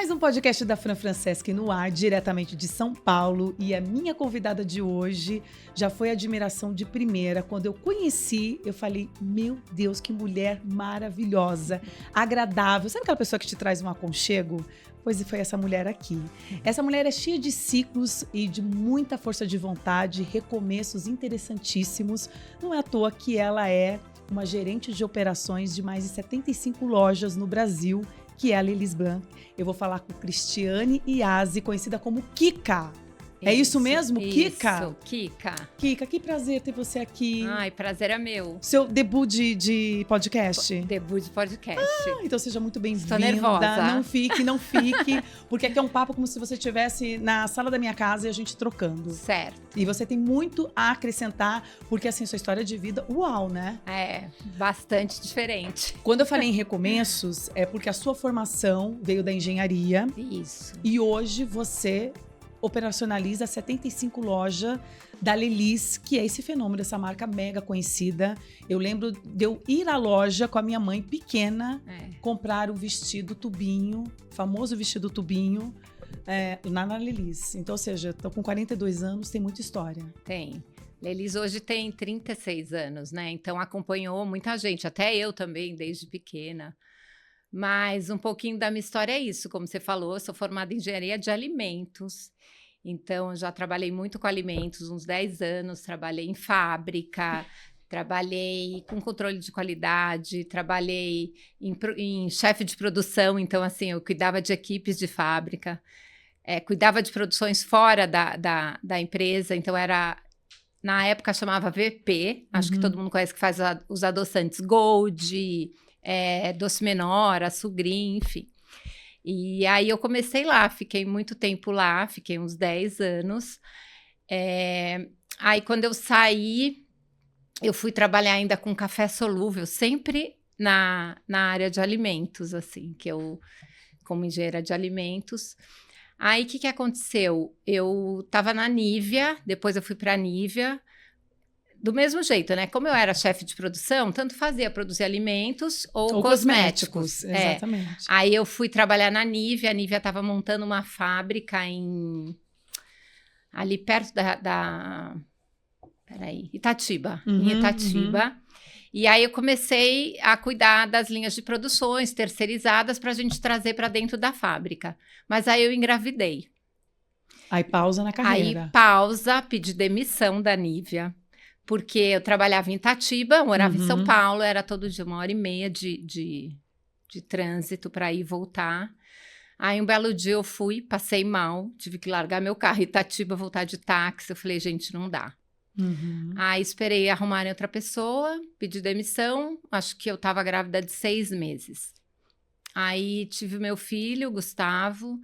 Mais um podcast da Fran Franceschi no ar, diretamente de São Paulo. E a minha convidada de hoje já foi admiração de primeira. Quando eu conheci, eu falei, meu Deus, que mulher maravilhosa, agradável. Sabe aquela pessoa que te traz um aconchego? Pois foi essa mulher aqui. Essa mulher é cheia de ciclos e de muita força de vontade, recomeços interessantíssimos. Não é à toa que ela é uma gerente de operações de mais de 75 lojas no Brasil, que é a Lelis Blanc. Eu vou falar com Cristiane Iazzi, conhecida como Kika. É isso mesmo, Kika? Isso, Kika. Kika, que prazer ter você aqui. Ai, prazer é meu. Seu debut de podcast? Debut de podcast. Então seja muito bem-vinda. Estou nervosa. Não fique, porque aqui é um papo como se você estivesse na sala da minha casa e a gente trocando. Certo. E você tem muito a acrescentar, porque assim, sua história de vida, uau, né? É, bastante diferente. Quando eu falei em recomeços, é porque a sua formação veio da engenharia. Isso. E hoje você operacionaliza 75 lojas da Lelis, que é esse fenômeno, essa marca mega conhecida. Eu lembro de eu ir à loja com a minha mãe pequena, comprar o vestido tubinho, famoso vestido tubinho, na Lelis. Então, ou seja, estou com 42 anos, tem muita história. Tem. Lelis hoje tem 36 anos, né? Então acompanhou muita gente, até eu também, desde pequena. Mas um pouquinho da minha história é isso, como você falou, eu sou formada em engenharia de alimentos. Então, eu já trabalhei muito com alimentos, uns 10 anos, trabalhei em fábrica, trabalhei com controle de qualidade, trabalhei em chefe de produção, então, assim, eu cuidava de equipes de fábrica, cuidava de produções fora da empresa, então na época chamava VP, acho que todo mundo conhece que faz os adoçantes Gold, doce menor, açugrim, enfim. E aí eu comecei lá, fiquei muito tempo lá, fiquei uns 10 anos. Aí quando eu saí, eu fui trabalhar ainda com café solúvel, sempre na área de alimentos, assim, que eu, como engenheira de alimentos. Aí o que aconteceu? Eu estava na Nivea, depois eu fui para a Nivea, do mesmo jeito, né? Como eu era chefe de produção, tanto fazia produzir alimentos ou cosméticos. Exatamente. Aí eu fui trabalhar na Nivea, a Nivea estava montando uma fábrica ali perto Itatiba, em Itatiba. E aí eu comecei a cuidar das linhas de produções terceirizadas para a gente trazer para dentro da fábrica. Mas aí eu engravidei. Aí pausa na carreira. Aí pausa, pedi demissão da Nivea. Porque eu trabalhava em Itatiba, morava em São Paulo, era todo dia 1h30 de trânsito para ir e voltar. Aí um belo dia eu fui, passei mal, tive que largar meu carro em Itatiba, voltar de táxi. Eu falei, gente, não dá. Aí esperei arrumarem outra pessoa, pedi demissão, acho que eu estava grávida de 6 meses. Aí tive meu filho, Gustavo,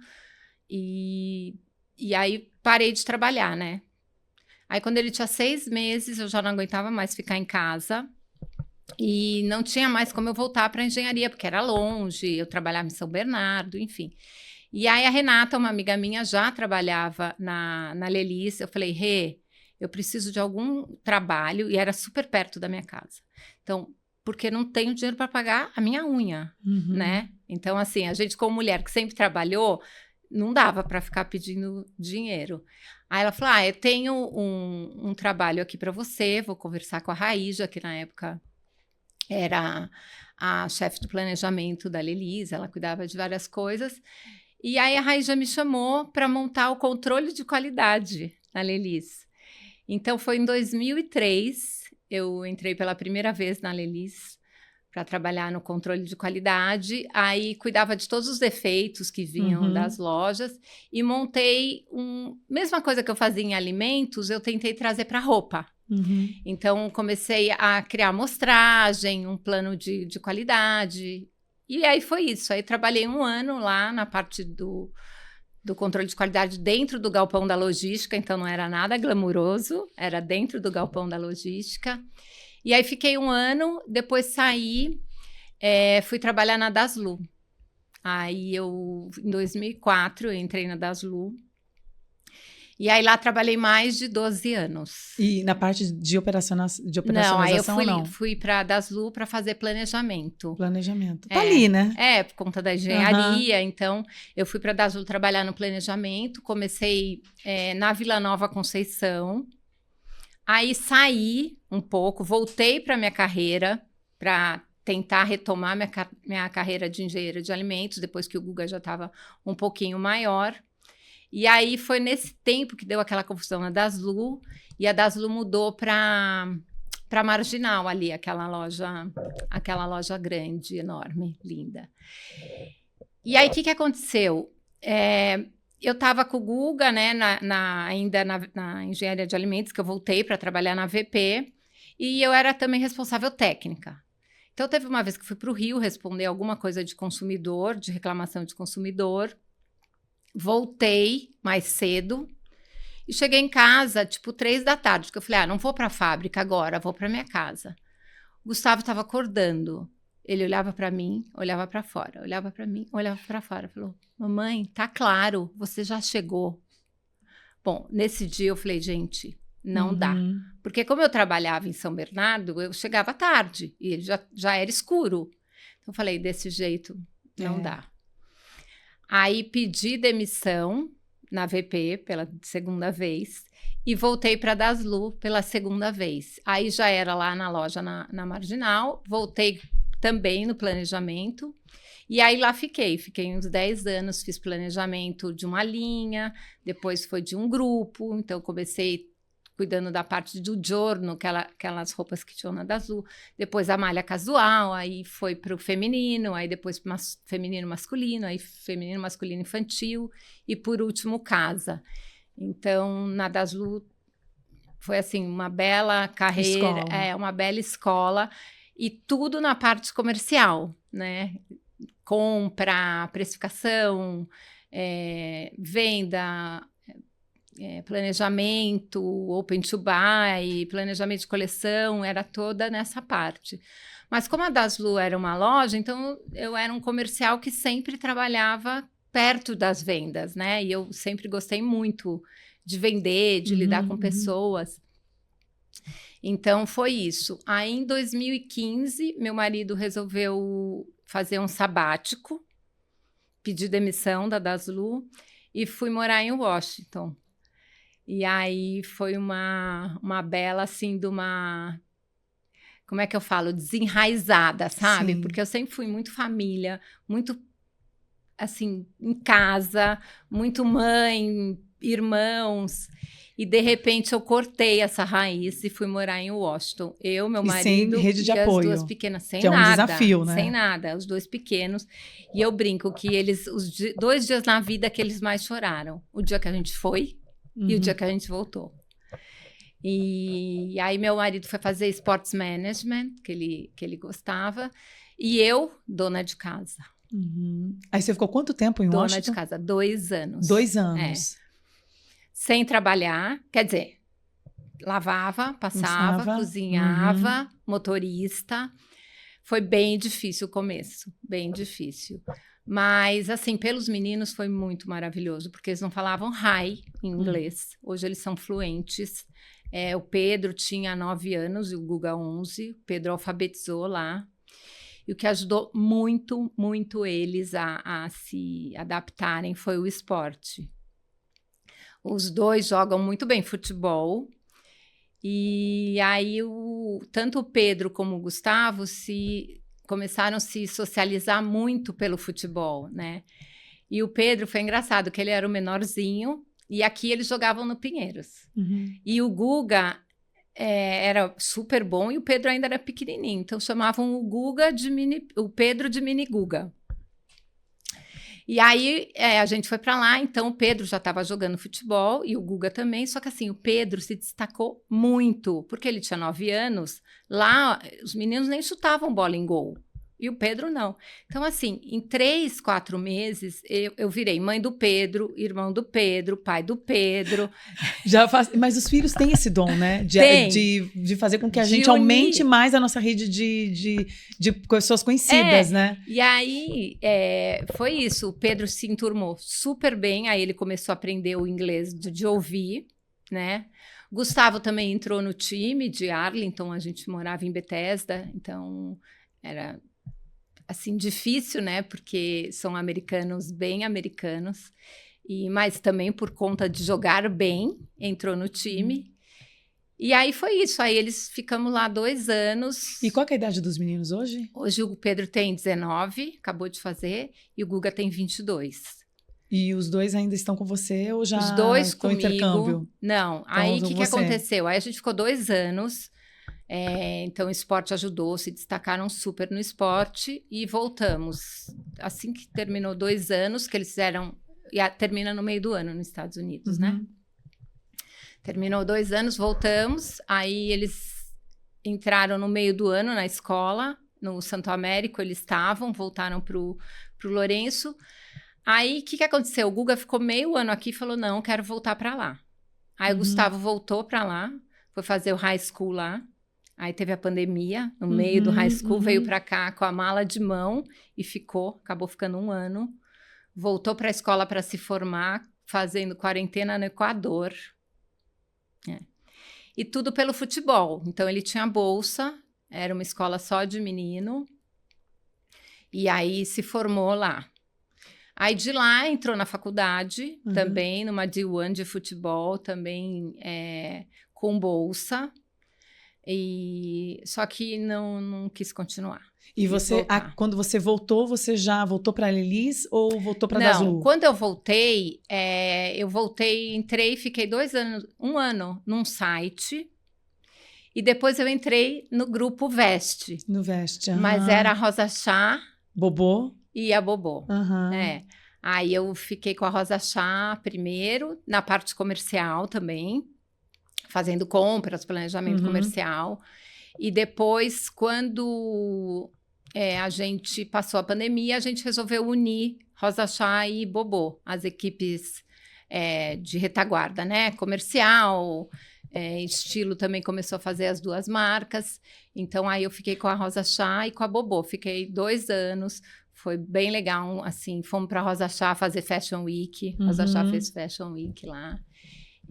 e aí parei de trabalhar, né? Aí, quando ele tinha 6 meses, eu já não aguentava mais ficar em casa e não tinha mais como eu voltar para a engenharia, porque era longe, eu trabalhava em São Bernardo, enfim. E aí, a Renata, uma amiga minha, já trabalhava na Lelis. Eu falei, Rê, eu preciso de algum trabalho, e era super perto da minha casa. Então, porque não tenho dinheiro para pagar a minha unha, né? Então, assim, a gente, como mulher que sempre trabalhou, não dava para ficar pedindo dinheiro. Aí ela falou, eu tenho um trabalho aqui para você, vou conversar com a Raíja, que na época era a chefe do planejamento da Lelis, ela cuidava de várias coisas. E aí a Raíja me chamou para montar o controle de qualidade na Lelis. Então foi em 2003, eu entrei pela primeira vez na Lelis, para trabalhar no controle de qualidade, aí cuidava de todos os defeitos que vinham das lojas e montei mesma coisa que eu fazia em alimentos, eu tentei trazer para roupa. Então comecei a criar amostragem, um plano de qualidade, e aí foi isso. Aí trabalhei 1 ano lá na parte do controle de qualidade dentro do galpão da logística, então não era nada glamuroso, era dentro do galpão da logística. E aí fiquei 1 ano, depois saí, fui trabalhar na Daslu. Aí em 2004, eu entrei na Daslu. E aí lá trabalhei mais de 12 anos. E na parte de operacionalização, Não, aí eu não? fui para a Daslu para fazer planejamento. Planejamento. Tá ali, né? Por conta da engenharia. Então, eu fui para a Daslu trabalhar no planejamento. Comecei na Vila Nova Conceição. Aí saí um pouco, voltei para minha carreira, para tentar retomar minha carreira de engenheira de alimentos, depois que o Guga já estava um pouquinho maior. E aí foi nesse tempo que deu aquela confusão na Daslu, e a Daslu mudou para Marginal ali, aquela loja grande, enorme, linda. E aí o que aconteceu? Eu estava com o Guga, né, ainda na engenharia de alimentos, que eu voltei para trabalhar na VP, e eu era também responsável técnica. Então, teve uma vez que fui para o Rio responder alguma coisa de consumidor, de reclamação de consumidor. Voltei mais cedo e cheguei em casa, tipo, 3 da tarde, porque eu falei, não vou para a fábrica agora, vou para minha casa. O Gustavo estava acordando. Ele olhava para mim, olhava para fora, olhava para mim, olhava para fora. Falou, mamãe, tá claro, você já chegou. Bom, nesse dia eu falei, gente, não dá. Porque como eu trabalhava em São Bernardo, eu chegava tarde e já era escuro. Então eu falei, desse jeito, não dá. Aí pedi demissão na VP pela segunda vez e voltei para a Daslu pela segunda vez. Aí já era lá na loja na Marginal, voltei também no planejamento. E aí lá fiquei uns 10 anos, fiz planejamento de uma linha, depois foi de um grupo, então comecei cuidando da parte do giorno, aquelas roupas que tinham na Daslu, depois a malha casual, aí foi para o feminino, aí depois feminino masculino, aí feminino masculino infantil, e por último casa. Então, na Daslu foi assim, uma bela carreira, uma bela escola, e tudo na parte comercial, né? Compra, precificação, venda, planejamento, open to buy, planejamento de coleção, era toda nessa parte. Mas como a Daslu era uma loja, então eu era um comercial que sempre trabalhava perto das vendas, né? E eu sempre gostei muito de vender, de lidar com pessoas. Então foi isso. Aí em 2015, meu marido resolveu fazer um sabático, pedi demissão da Daslu e fui morar em Washington. E aí foi uma bela, assim, como é que eu falo? Desenraizada, sabe? Sim. Porque eu sempre fui muito família, muito, assim, em casa, muito mãe, irmãos. E, de repente, eu cortei essa raiz e fui morar em Washington. Eu, meu marido sem rede de e apoio, as 2 pequenas. Sem que nada. É um desafio, né? Sem nada. Os 2 pequenos. E eu brinco que os 2 dias na vida que eles mais choraram. O dia que a gente foi e o dia que a gente voltou. E aí meu marido foi fazer sports management, que ele gostava. E eu, dona de casa. Aí você ficou quanto tempo em Washington? Dona de casa, 2 anos. 2 anos. Sem trabalhar, quer dizer, lavava, passava, cozinhava, motorista. Foi bem difícil o começo, bem difícil. Mas, assim, pelos meninos foi muito maravilhoso, porque eles não falavam hi em inglês. Hoje eles são fluentes. O Pedro tinha 9 anos e o Guga 11. O Pedro alfabetizou lá. E o que ajudou muito, muito eles a se adaptarem foi o esporte. Os 2 jogam muito bem futebol. E aí, tanto o Pedro como o Gustavo começaram a se socializar muito pelo futebol, né? E o Pedro foi engraçado, que ele era o menorzinho, e aqui eles jogavam no Pinheiros. E o Guga era super bom, e o Pedro ainda era pequenininho, então chamavam o Pedro de Mini Guga. E aí a gente foi para lá, então o Pedro já estava jogando futebol e o Guga também, só que assim, o Pedro se destacou muito, porque ele tinha 9 anos, lá os meninos nem chutavam bola em gol. E o Pedro não. Então, assim, em 3, 4 meses, eu virei mãe do Pedro, irmão do Pedro, pai do Pedro. Mas os filhos têm esse dom, né? De fazer com que a gente unir. aumente mais a nossa rede de pessoas conhecidas, né? E aí, foi isso. O Pedro se enturmou super bem. Aí ele começou a aprender o inglês de ouvir, né? Gustavo também entrou no time de Arlington. A gente morava em Bethesda. Então, era... assim, difícil, né? Porque são americanos, bem americanos. Mas também por conta de jogar bem, entrou no time. E aí foi isso. Aí eles ficamos lá 2 anos. E qual que é a idade dos meninos hoje? Hoje o Pedro tem 19, acabou de fazer, e o Guga tem 22. E os dois ainda estão com você ou já os dois estão comigo? Intercâmbio? Não. Então, Aí o que aconteceu? Aí a gente ficou 2 anos. Então, o esporte ajudou, se destacaram super no esporte e voltamos. Assim que terminou 2 anos, que eles fizeram... termina no meio do ano nos Estados Unidos, né? Terminou 2 anos, voltamos. Aí eles entraram no meio do ano na escola, no Santo Américo, eles estavam, voltaram pro Lourenço. Aí, o que aconteceu? O Guga ficou meio ano aqui e falou, não, quero voltar para lá. Aí o Gustavo voltou para lá, foi fazer o high school lá. Aí teve a pandemia, no meio do high school, veio para cá com a mala de mão e acabou ficando 1 ano. Voltou para a escola para se formar, fazendo quarentena no Equador. E tudo pelo futebol. Então, ele tinha bolsa, era uma escola só de menino, e aí se formou lá. Aí de lá entrou na faculdade, também numa D1 de futebol, também com bolsa. Só que não quis continuar. E você, quando você voltou, você já voltou para a Lelis ou voltou para a Daslu? Não, quando eu voltei, entrei e fiquei 2 anos, 1 ano num site. E depois eu entrei no grupo Veste. No Veste, Mas era a Rosa Chá. Bobô. E a Bobô. Aí eu fiquei com a Rosa Chá primeiro, na parte comercial também, fazendo compras, planejamento comercial. E depois, quando a gente passou a pandemia, a gente resolveu unir Rosa Chá e Bobô, as equipes de retaguarda, né? Comercial, estilo também começou a fazer as 2 marcas. Então, aí eu fiquei com a Rosa Chá e com a Bobô. Fiquei 2 anos. Foi bem legal, assim, fomos para Rosa Chá fazer Fashion Week. Rosa Chá fez Fashion Week lá.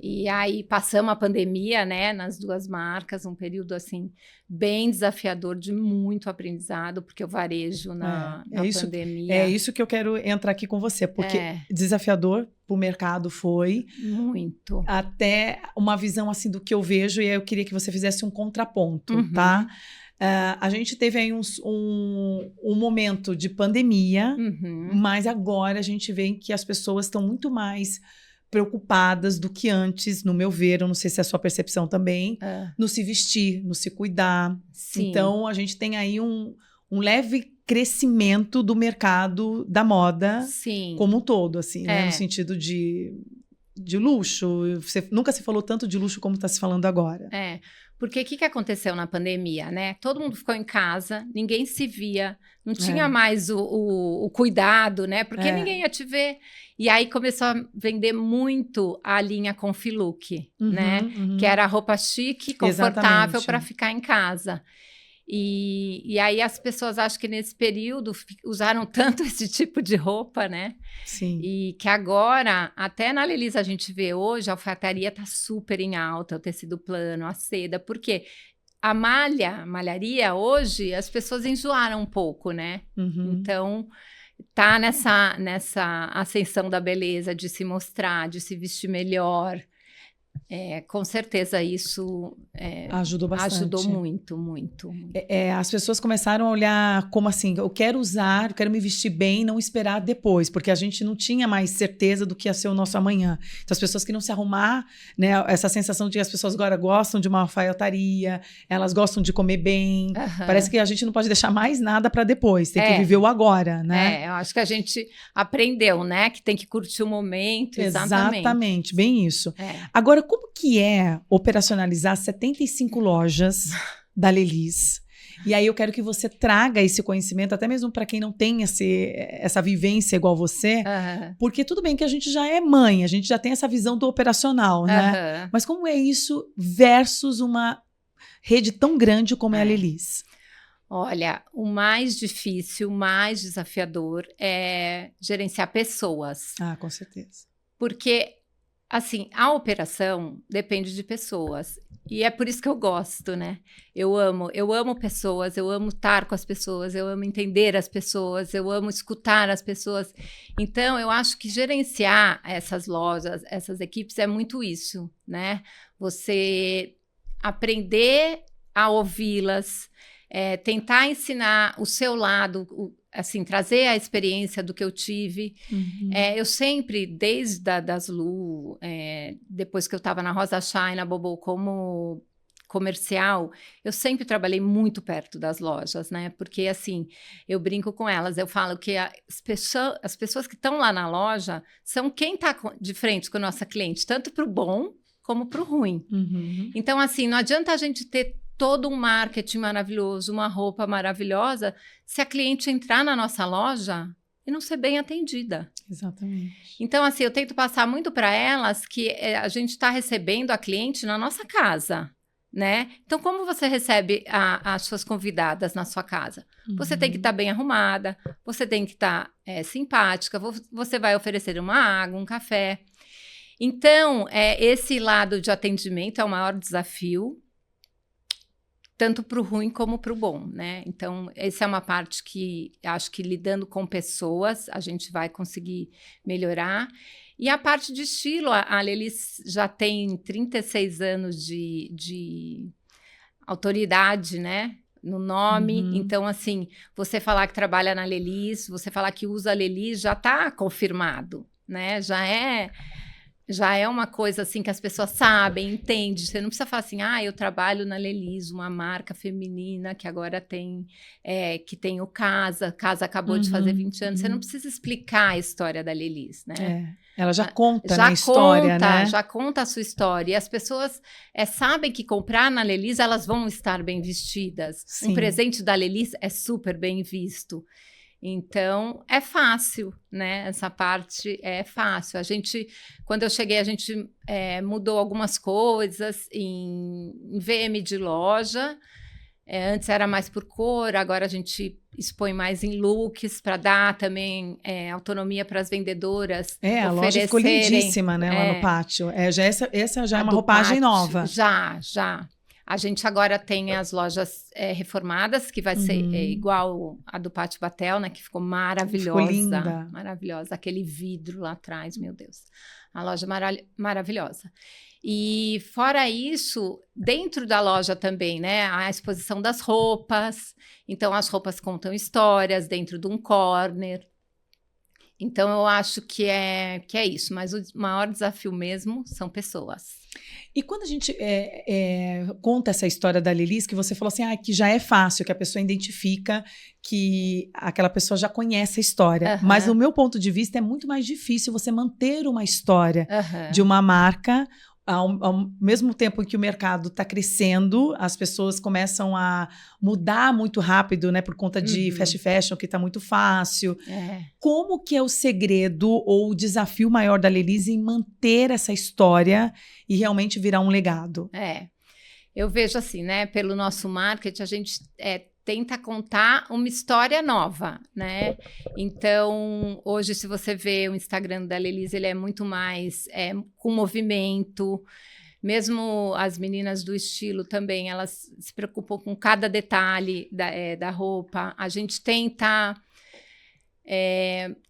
E aí passamos a pandemia, né, nas 2 marcas, um período, assim, bem desafiador, de muito aprendizado, porque o varejo na pandemia... É isso que eu quero entrar aqui com você, porque desafiador para o mercado foi... Muito. Até uma visão, assim, do que eu vejo, e aí eu queria que você fizesse um contraponto, tá? A gente teve aí um momento de pandemia, mas agora a gente vê que as pessoas estão muito mais preocupadas do que antes, no meu ver, eu não sei se é a sua percepção também, no se vestir, no se cuidar. Sim. Então, a gente tem aí um leve crescimento do mercado da moda como um todo, assim, né? No sentido de luxo. Nunca se falou tanto de luxo como está se falando agora. Porque o que aconteceu na pandemia, né? Todo mundo ficou em casa, ninguém se via, não tinha mais o cuidado, né? Porque ninguém ia te ver. E aí começou a vender muito a linha Confilook, né? Que era a roupa chique, confortável para ficar em casa. E aí as pessoas, acho que nesse período, usaram tanto esse tipo de roupa, né? Sim. E que agora, até na Lelis a gente vê hoje, a alfaiataria tá super em alta, o tecido plano, a seda, porque a malharia hoje, as pessoas enjoaram um pouco, né? Então, tá nessa ascensão da beleza, de se mostrar, de se vestir melhor. Com certeza isso ajudou bastante. Ajudou muito, muito. As pessoas começaram a olhar como assim, eu quero me vestir bem, não esperar depois, porque a gente não tinha mais certeza do que ia ser o nosso amanhã. Então as pessoas queriam se arrumar, né? Essa sensação de que as pessoas agora gostam de uma alfaiataria, elas gostam de comer bem. Parece que a gente não pode deixar mais nada para depois, tem que viver o agora, né? Eu acho que a gente aprendeu, né? Que tem que curtir o momento, exatamente, bem isso. Agora, como que é operacionalizar 75 lojas da Lelis E aí eu quero que você traga esse conhecimento, até mesmo para quem não tem essa vivência igual você, porque tudo bem que a gente já é mãe, a gente já tem essa visão do operacional, né? Mas como é isso versus uma rede tão grande como é a Lelis? Olha, o mais difícil, o mais desafiador é gerenciar pessoas. Ah, com certeza. Porque, assim, a operação depende de pessoas. E é por isso que eu gosto, né? Eu amo pessoas, eu amo estar com as pessoas, eu amo entender as pessoas, eu amo escutar as pessoas. Então, eu acho que gerenciar essas lojas, essas equipes é muito isso, né? Você aprender a ouvi-las, tentar ensinar o seu lado, assim, trazer a experiência do que eu tive. Eu sempre, desde das Lu, depois que eu estava na Rosa Chai, na Bobo, como comercial, eu sempre trabalhei muito perto das lojas, né? Porque, assim, eu brinco com elas, eu falo que as pessoas que estão lá na loja são quem está de frente com a nossa cliente, tanto para o bom como para o ruim. Então, assim, não adianta a gente ter todo um marketing maravilhoso, uma roupa maravilhosa, se a cliente entrar na nossa loja e não ser bem atendida. Exatamente. Então, assim, eu tento passar muito para elas que a gente está recebendo a cliente na nossa casa, né? Então, como você recebe as suas convidadas na sua casa? Você tem que estar bem arrumada, você tem que estar simpática, você vai oferecer uma água, um café. Então, esse lado de atendimento é o maior desafio, tanto para o ruim como para o bom, né? Então, essa é uma parte que acho que lidando com pessoas, a gente vai conseguir melhorar. E a parte de estilo, a Lelis já tem 36 anos de autoridade, né? No nome. Então, assim, você falar que trabalha na Lelis, você falar que usa a Lelis, já está confirmado, né? Já é uma coisa assim que as pessoas sabem, entendem. Você não precisa falar assim, eu trabalho na Lelis, uma marca feminina que agora tem, que tem o Casa acabou de fazer 20 anos. Você não precisa explicar a história da Lelis, né? Ela já conta na história, né? Já conta a sua história. E as pessoas sabem que comprar na Lelis, elas vão estar bem vestidas. Sim. Um presente da Lelis é super bem visto. Então, é fácil, né? Essa parte é fácil. Quando eu cheguei, a gente mudou algumas coisas em VM de loja. Antes era mais por cor, agora a gente expõe mais em looks para dar também autonomia para as vendedoras. A loja ficou lindíssima, né? Lá no pátio. Essa já é uma roupagem nova. Já. A gente agora tem as lojas reformadas, que vai ser igual a do Pátio Batel, né? Que ficou maravilhosa. Ficou linda. Maravilhosa. Aquele vidro lá atrás, meu Deus. A loja maravilhosa. E fora isso, dentro da loja também, né? A exposição das roupas. Então, as roupas contam histórias dentro de um corner. Então, eu acho que é isso. Mas o maior desafio mesmo são pessoas. E quando a gente conta essa história da Lelis, que você falou assim, que já é fácil, que a pessoa identifica que aquela pessoa já conhece a história. Mas, no meu ponto de vista, é muito mais difícil você manter uma história de uma marca. Ao mesmo tempo que o mercado está crescendo, as pessoas começam a mudar muito rápido, né? Por conta de fast fashion, que está muito fácil. Como que é o segredo ou o desafio maior da Lelis em manter essa história e realmente virar um legado? Eu vejo assim, né? Pelo nosso marketing, a gente tenta contar uma história nova, né? Então, hoje, se você vê o Instagram da Lelis, ele é muito mais com movimento. Mesmo as meninas do estilo também, elas se preocupam com cada detalhe da roupa. A gente tenta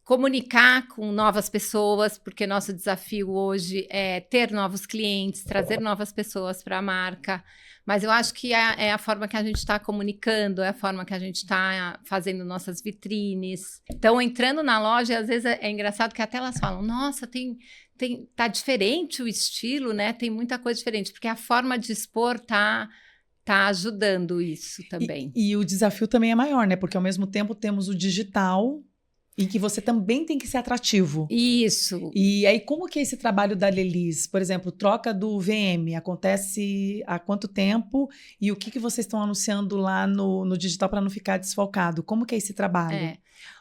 comunicar com novas pessoas, porque nosso desafio hoje é ter novos clientes, trazer novas pessoas para a marca. Mas eu acho que é a forma que a gente está comunicando, é a forma que a gente está fazendo nossas vitrines. Então, entrando na loja, às vezes é engraçado que até elas falam, nossa, tá diferente o estilo, né? Tem muita coisa diferente, porque a forma de expor tá ajudando isso também. E o desafio também é maior, né? Porque ao mesmo tempo temos o digital Em que você também tem que ser atrativo. Isso. E aí, como que é esse trabalho da Lelis? Por exemplo, troca do VM, acontece há quanto tempo? E o que vocês estão anunciando lá no digital para não ficar desfalcado? Como que é esse trabalho?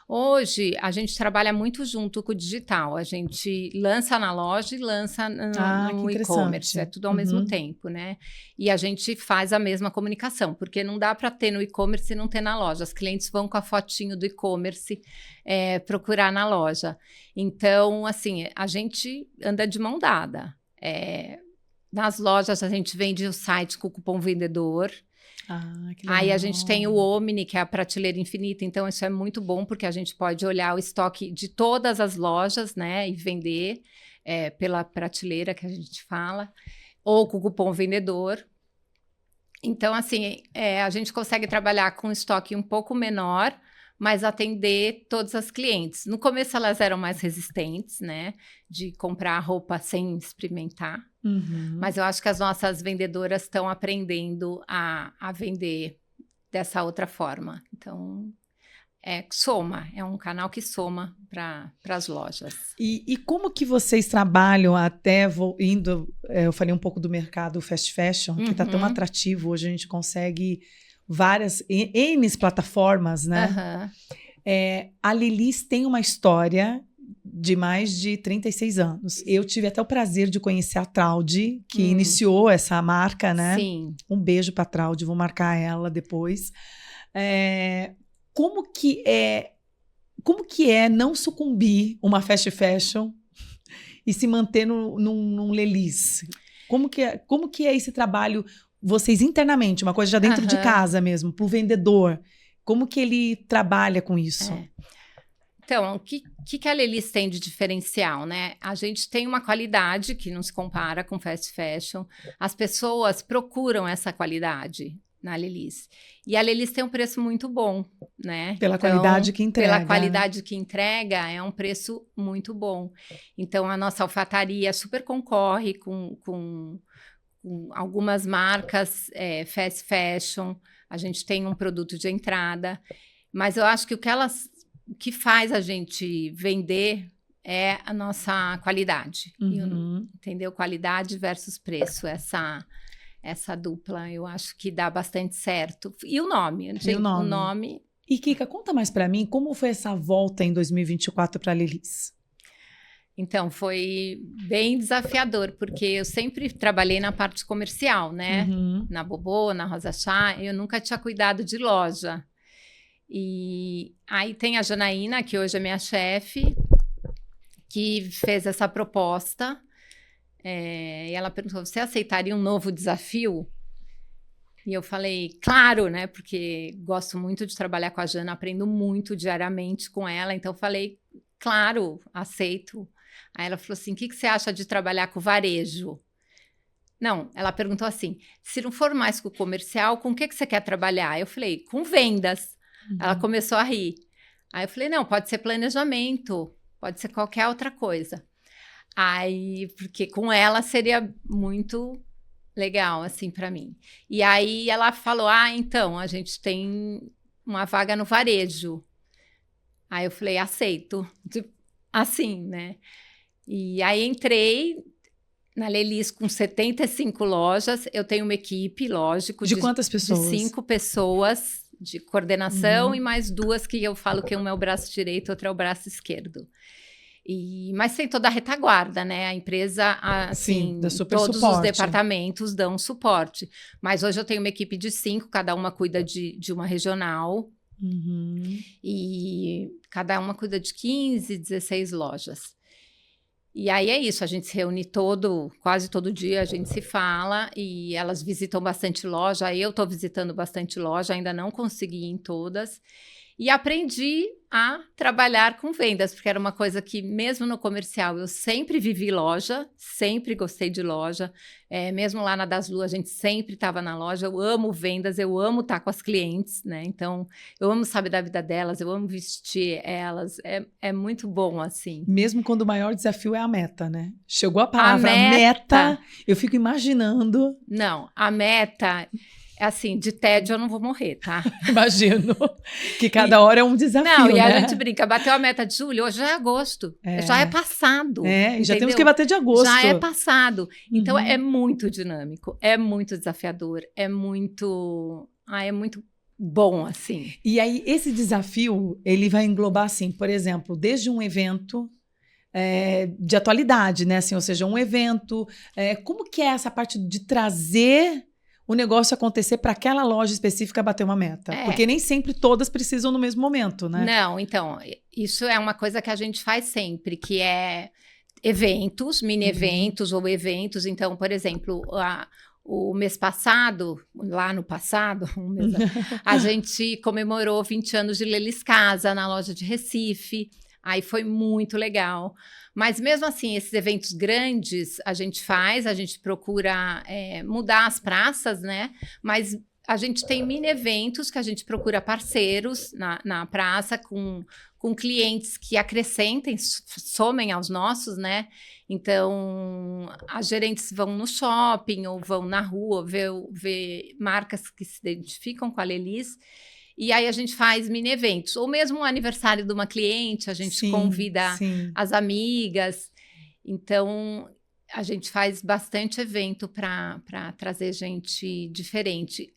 Hoje, a gente trabalha muito junto com o digital. A gente lança na loja e lança no e-commerce. É tudo ao mesmo tempo, né? E a gente faz a mesma comunicação, porque não dá para ter no e-commerce e não ter na loja. Os clientes vão com a fotinho do e-commerce procurar na loja. Então, assim, a gente anda de mão dada. Nas lojas, a gente vende o site com o cupom vendedor. Que legal. Aí a gente tem o Omni, que é a prateleira infinita, então isso é muito bom, porque a gente pode olhar o estoque de todas as lojas, né, e vender pela prateleira que a gente fala, ou com o cupom vendedor. Então, assim, a gente consegue trabalhar com estoque um pouco menor, mas atender todas as clientes. No começo elas eram mais resistentes, né, de comprar roupa sem experimentar. Mas eu acho que as nossas vendedoras estão aprendendo a vender dessa outra forma. Então, soma, é um canal que soma para as lojas. E como que vocês trabalham até indo... eu falei um pouco do mercado fast fashion, que está tão atrativo. Hoje a gente consegue várias, N plataformas, né? A Lelis tem uma história de mais de 36 anos. Eu tive até o prazer de conhecer a Traudy, que iniciou essa marca, né? Sim. Um beijo para a Traudy, vou marcar ela depois. Como que é não sucumbir uma fast fashion e se manter num Lelis? Como que é esse trabalho, vocês internamente, uma coisa já dentro de casa mesmo, para o vendedor? Como que ele trabalha com isso? Então, o que a Lelis tem de diferencial, né? A gente tem uma qualidade que não se compara com fast fashion. As pessoas procuram essa qualidade na Lelis. E a Lelis tem um preço muito bom, né? Pela qualidade que entrega. Pela qualidade que entrega, é um preço muito bom. Então, a nossa alfaiataria super concorre com algumas marcas fast fashion. A gente tem um produto de entrada. Mas eu acho que o que faz a gente vender é a nossa qualidade. Entendeu? Qualidade versus preço. Essa dupla, eu acho que dá bastante certo. E o nome? Gente, o nome... E, Kika, conta mais para mim, como foi essa volta em 2024 para a Lelis? Então, foi bem desafiador, porque eu sempre trabalhei na parte comercial, né? Na Bobô, na Rosa Chá, eu nunca tinha cuidado de loja. E aí tem a Janaína, que hoje é minha chefe, que fez essa proposta. E ela perguntou, você aceitaria um novo desafio? E eu falei, claro, né? Porque gosto muito de trabalhar com a Jana, aprendo muito diariamente com ela. Então eu falei, claro, aceito. Aí ela falou assim, o que você acha de trabalhar com varejo? Não, ela perguntou assim, se não for mais com o comercial, com o que você quer trabalhar? Eu falei, com vendas. Ela começou a rir. Aí eu falei, não, pode ser planejamento, pode ser qualquer outra coisa. Aí, porque com ela seria muito legal, assim, para mim. E aí ela falou, então, a gente tem uma vaga no varejo. Aí eu falei, aceito. Assim, né? E aí entrei na Lelis com 75 lojas. Eu tenho uma equipe, lógico. De quantas pessoas? De 5 pessoas de coordenação e mais 2 que eu falo que um é o braço direito, outro é o braço esquerdo. Mas tem toda a retaguarda, né? A empresa, assim, todos os departamentos dão suporte. Mas hoje eu tenho uma equipe de 5, cada uma cuida de uma regional. E cada uma cuida de 15, 16 lojas. E aí é isso, a gente se reúne quase todo dia, a gente se fala e elas visitam bastante loja, eu estou visitando bastante loja, ainda não consegui ir em todas. E aprendi a trabalhar com vendas, porque era uma coisa que, mesmo no comercial, eu sempre vivi loja, sempre gostei de loja. Mesmo lá na Das Lu, a gente sempre estava na loja. Eu amo vendas, eu amo estar com as clientes, né? Então, eu amo saber da vida delas, eu amo vestir elas. É muito bom, assim. Mesmo quando o maior desafio é a meta, né? Chegou a palavra meta, eu fico imaginando. Não, a meta... assim, de tédio eu não vou morrer, tá? Imagino que cada hora é um desafio, Não, e a né? gente brinca, bateu a meta de julho, hoje já é agosto, já é passado. E já temos entendeu? que bater de agosto. Já é passado. Então, Uhum. é muito dinâmico, é muito desafiador, é muito bom, assim. E aí, esse desafio, ele vai englobar, assim, por exemplo, desde um evento de atualidade, né? Assim, ou seja, um evento. Como que é essa parte de trazer o negócio acontecer para aquela loja específica bater uma meta? Porque nem sempre todas precisam no mesmo momento, né? Não, então, isso é uma coisa que a gente faz sempre, que é eventos, mini eventos ou eventos. Então, por exemplo, o mês passado, lá no passado, a gente comemorou 20 anos de Lelis Casa na loja de Recife. Aí foi muito legal. Mas mesmo assim, esses eventos grandes a gente procura mudar as praças, né? Mas a gente tem mini eventos que a gente procura parceiros na praça com clientes que acrescentem, somem aos nossos, né? Então, as gerentes vão no shopping ou vão na rua ver marcas que se identificam com a Lelis. E aí a gente faz mini eventos. Ou mesmo o aniversário de uma cliente, a gente convida as amigas. Então, a gente faz bastante evento para trazer gente diferente.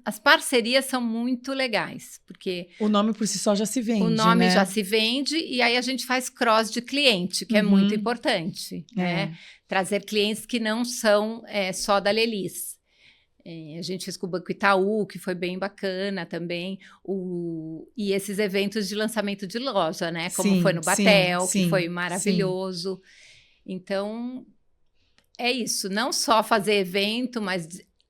As parcerias são muito legais, porque... O nome por si só já se vende, O nome né? já se vende, e aí a gente faz cross de cliente, que é muito importante, né? Trazer clientes que não são só da Lelis. A gente fez com o Banco Itaú, que foi bem bacana também. E esses eventos de lançamento de loja, né? Como foi no Batel, que foi maravilhoso. Então, é isso. Não só fazer evento, mas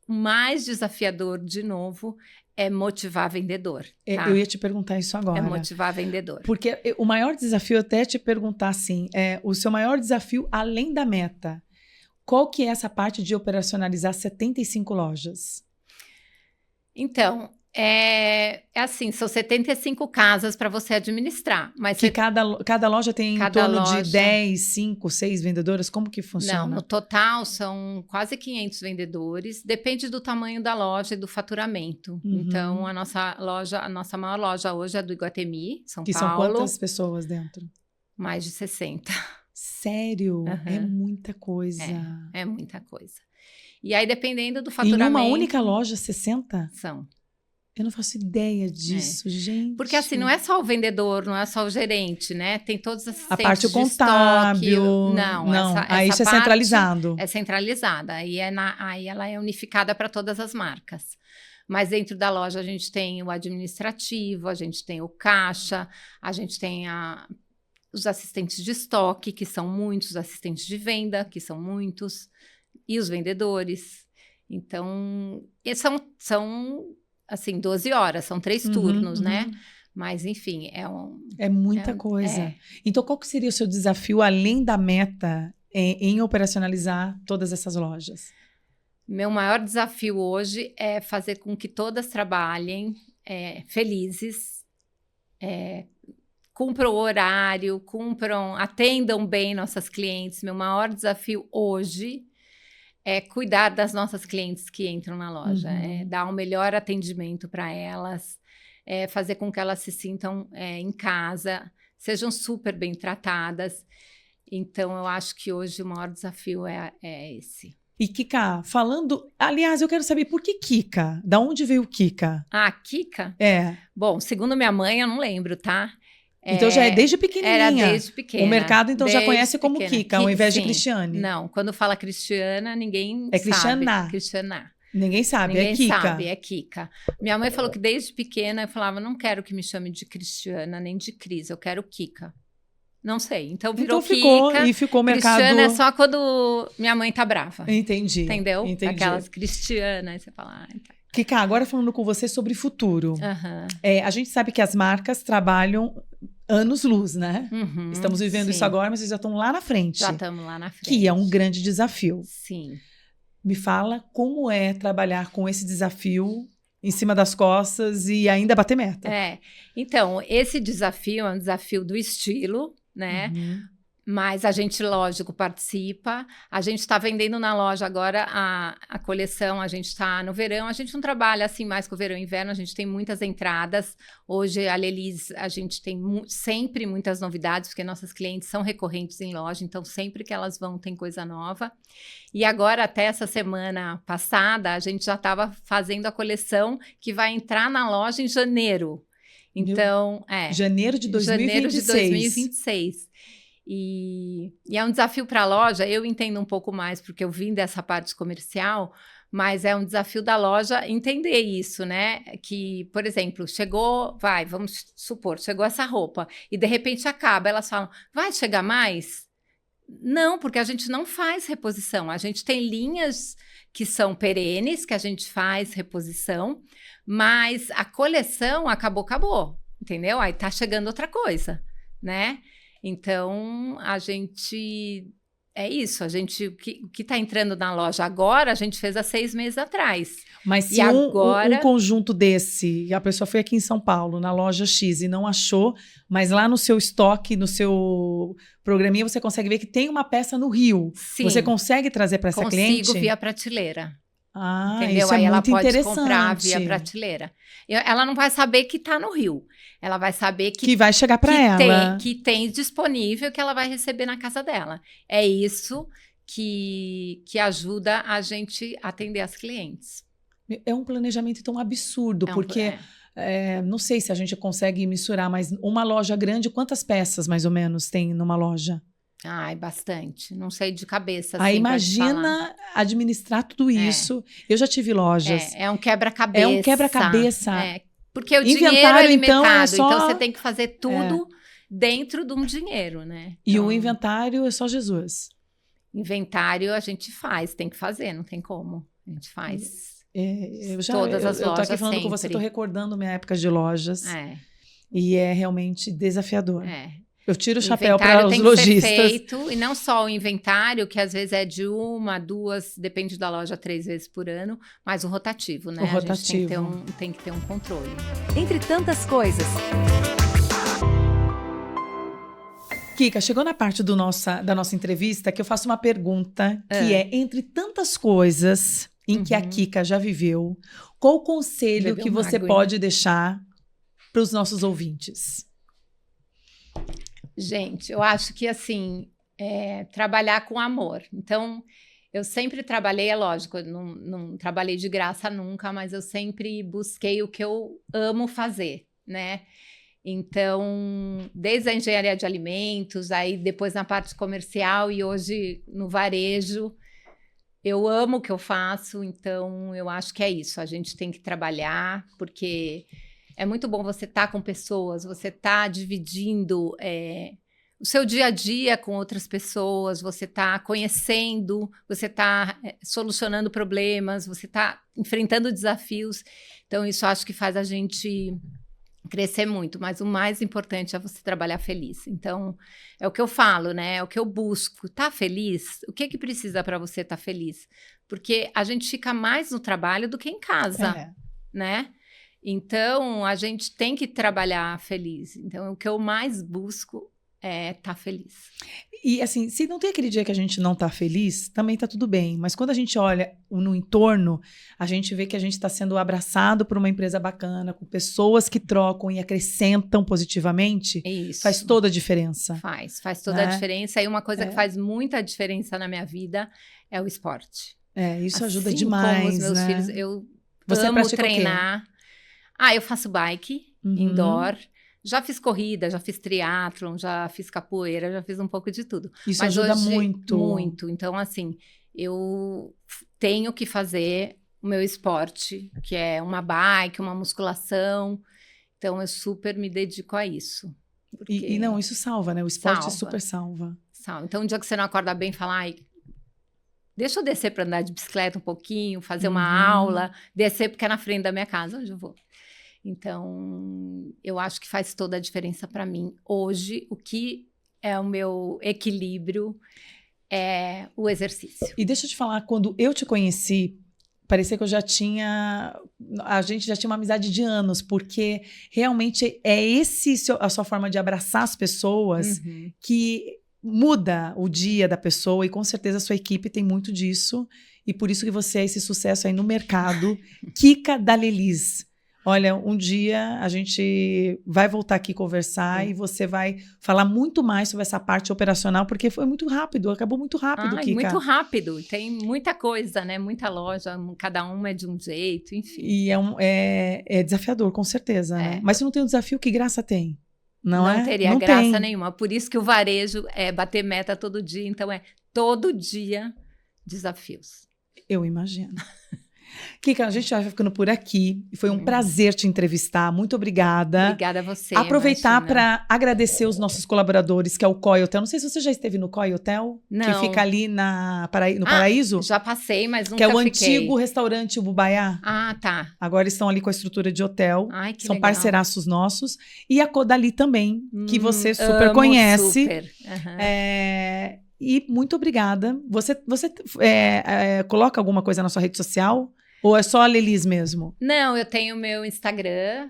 o mais desafiador, de novo, é motivar vendedor. Tá? Eu ia te perguntar isso agora. É motivar vendedor. Porque o maior desafio, até te perguntar assim, o seu maior desafio além da meta, qual que é essa parte de operacionalizar 75 lojas? Então, assim, são 75 casas para você administrar. Mas que cada loja tem em torno de 10, 5, 6 vendedoras? Como que funciona? Não, no total são quase 500 vendedores. Depende do tamanho da loja e do faturamento. Então, a nossa maior loja hoje é do Iguatemi, São Paulo. Que são quantas pessoas dentro? Mais de 60. Sério? É muita coisa. É muita coisa. E aí, dependendo do faturamento... Em uma única loja, 60? São. Eu não faço ideia disso, gente. Porque assim, não é só o vendedor, não é só o gerente, né? Tem todos os assistentes a parte contábil. Não. Aí isso é centralizado. É centralizada. Aí ela é unificada para todas as marcas. Mas dentro da loja a gente tem o administrativo, a gente tem o caixa, a gente tem os assistentes de estoque, que são muitos, os assistentes de venda, que são muitos, e os vendedores. Então, são assim, 12 horas, são 3 turnos, né? Mas, enfim, é muita coisa. Então, qual que seria o seu desafio, além da meta, em operacionalizar todas essas lojas? Meu maior desafio hoje é fazer com que todas trabalhem felizes, cumpram o horário, atendam bem nossas clientes. Meu maior desafio hoje é cuidar das nossas clientes que entram na loja, dar um melhor atendimento para elas, fazer com que elas se sintam em casa, sejam super bem tratadas. Então, eu acho que hoje o maior desafio é esse. E Kika, aliás, eu quero saber por que Kika? Da onde veio Kika? Kika? Bom, segundo minha mãe, eu não lembro, tá? Então já é desde pequenininha. Era desde pequena. O mercado então já conhece como Kika, ao invés de Cristiane. Não, quando fala Cristiana, ninguém sabe. É Cristiana. Ninguém sabe, ninguém é Kika. Sabe, é Kika. Minha mãe falou que desde pequena eu falava, não quero que me chame de Cristiana nem de Cris, eu quero Kika. Não sei, então virou Kika. E ficou o mercado... Cristiana é só quando minha mãe tá brava. Entendi. Entendeu? Entendi. Aquelas Cristianas, aí você fala... Tá. Kika, agora falando com você sobre futuro. A gente sabe que as marcas trabalham anos-luz, né? Estamos vivendo isso agora, mas vocês já estão lá na frente. Já estamos lá na frente. Que é um grande desafio. Sim. Me fala como é trabalhar com esse desafio em cima das costas e ainda bater meta. Então, esse desafio é um desafio do estilo, né? Mas a gente, lógico, participa. A gente está vendendo na loja agora a coleção, a gente está no verão. A gente não trabalha assim mais com o verão e inverno, a gente tem muitas entradas. Hoje, a Lelis, a gente tem sempre muitas novidades, porque nossas clientes são recorrentes em loja, então sempre que elas vão tem coisa nova. E agora, até essa semana passada, a gente já estava fazendo a coleção que vai entrar na loja em janeiro. Então, Janeiro de 2026. Janeiro de 2026. E é um desafio para a loja, eu entendo um pouco mais, porque eu vim dessa parte comercial, mas é um desafio da loja entender isso, né? Que, por exemplo, vamos supor, chegou essa roupa e de repente acaba, elas falam, vai chegar mais? Não, porque a gente não faz reposição, a gente tem linhas que são perenes, que a gente faz reposição, mas a coleção acabou, entendeu? Aí tá chegando outra coisa, né? Então, a gente... É isso, o que está entrando na loja agora, a gente fez há 6 meses atrás. Mas se um conjunto desse, a pessoa foi aqui em São Paulo, na loja X, e não achou, mas lá no seu estoque, no seu programinha, você consegue ver que tem uma peça no Rio. Sim. Você consegue trazer para essa cliente? Consigo via prateleira. Entendeu? Isso Aí ela muito pode interessante. comprar via prateleira. Ela não vai saber que está no Rio. Ela vai saber que vai chegar para ela. Que tem disponível, que ela vai receber na casa dela. É isso que ajuda a gente a atender as clientes. É um planejamento tão absurdo, porque não sei se a gente consegue mensurar, mas uma loja grande, quantas peças mais ou menos tem numa loja? Ai, bastante. Não sei de cabeça. Aí imagina administrar tudo isso. Eu já tive lojas. É um quebra-cabeça. É um quebra-cabeça. Porque o dinheiro é limitado, então você tem que fazer tudo dentro de um dinheiro, né? E o inventário é só Jesus. Inventário a gente faz, tem que fazer, não tem como. A gente faz todas as lojas. Eu tô aqui falando sempre. Com você, tô recordando minha época de lojas. E é realmente desafiador. Eu tiro o chapéu para os lojistas. Ser feito, e não só o inventário, que às vezes é de 1, 2, depende da loja, 3 vezes por ano, mas o rotativo, né? O rotativo. A gente tem que ter um controle. Entre tantas coisas. Kika, chegou na parte da nossa entrevista que eu faço uma pergunta, que é, entre tantas coisas em que a Kika já viveu, qual o conselho que você pode deixar para os nossos ouvintes? Gente, eu acho que, assim, trabalhar com amor. Então, eu sempre trabalhei, é lógico, eu não trabalhei de graça nunca, mas eu sempre busquei o que eu amo fazer, né? Então, desde a engenharia de alimentos, aí depois na parte comercial e hoje no varejo, eu amo o que eu faço, então eu acho que é isso. A gente tem que trabalhar, porque... É muito bom você estar com pessoas, você estar dividindo o seu dia a dia com outras pessoas, você está conhecendo, você está solucionando problemas, você está enfrentando desafios. Então, isso acho que faz a gente crescer muito. Mas o mais importante é você trabalhar feliz. Então, é o que eu falo, né? É o que eu busco. Tá feliz? O que precisa para você estar feliz? Porque a gente fica mais no trabalho do que em casa, né? Então, a gente tem que trabalhar feliz. Então, o que eu mais busco é estar feliz. E, assim, se não tem aquele dia que a gente não tá feliz, também tá tudo bem. Mas quando a gente olha no entorno, a gente vê que a gente está sendo abraçado por uma empresa bacana, com pessoas que trocam e acrescentam positivamente. Isso. Faz toda a diferença. Faz toda a diferença. E uma coisa que faz muita diferença na minha vida é o esporte. Isso ajuda assim demais, como os meus filhos, eu amo treinar. Eu faço bike, indoor. Já fiz corrida, já fiz triatlon, já fiz capoeira, já fiz um pouco de tudo. Isso mas ajuda hoje, muito. Muito. Então, assim, eu tenho que fazer o meu esporte, que é uma bike, uma musculação. Então, eu super me dedico a isso. Porque... E não, isso salva, né? O esporte super salva. Então, um dia que você não acorda bem, fala... Deixa eu descer para andar de bicicleta um pouquinho, fazer uma aula, descer porque é na frente da minha casa, onde eu vou. Então, eu acho que faz toda a diferença para mim. Hoje, o que é o meu equilíbrio é o exercício. E deixa eu te falar, quando eu te conheci, parecia que a gente já tinha uma amizade de anos, porque realmente é a sua forma de abraçar as pessoas que muda o dia da pessoa e com certeza a sua equipe tem muito disso e por isso que você é esse sucesso aí no mercado. Kika Dalelis. Olha, um dia a gente vai voltar aqui conversar e você vai falar muito mais sobre essa parte operacional, porque foi muito rápido, acabou muito rápido, Kika. Muito rápido, tem muita coisa, né? Muita loja, cada uma é de um jeito, enfim. E é desafiador, com certeza, né? Mas se não tem um desafio, que graça tem? Não teria graça nenhuma. Por isso que o varejo é bater meta todo dia, então é todo dia desafios. Eu imagino. Kika, a gente vai ficando por aqui. Foi um prazer te entrevistar. Muito obrigada. Obrigada a você. Aproveitar para agradecer os nossos colaboradores, que é o COI Hotel. Não sei se você já esteve no COI Hotel, não. Que fica ali no Paraíso. Já passei, mas nunca que é o fiquei. antigo restaurante Ubaiá. Ah, tá. Agora estão ali com a estrutura de hotel. Ai, que São legal. Parceiraços nossos. E a Codali também, que você super conhece. Super. E muito obrigada. Você coloca alguma coisa na sua rede social? Ou é só a Lelis mesmo? Não, eu tenho meu Instagram,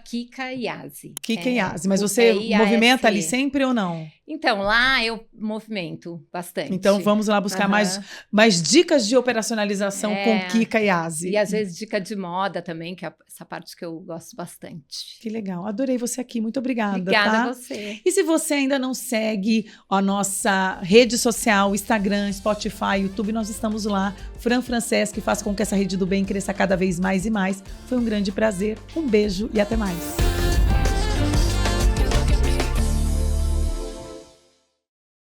@KikaYazi. KikaYazi. Mas você movimenta ali sempre ou não? Então, lá eu movimento bastante. Então, vamos lá buscar mais dicas de operacionalização com KikaYazi. E às vezes dica de moda também, que é essa parte que eu gosto bastante. Que legal. Adorei você aqui. Muito obrigada. Obrigada a você. E se você ainda não segue a nossa rede social, Instagram, Spotify, YouTube, nós estamos lá. Fran Franceschi, faça com que essa rede do bem cresça cada vez mais e mais. Foi um grande prazer. Um beijo e até mais.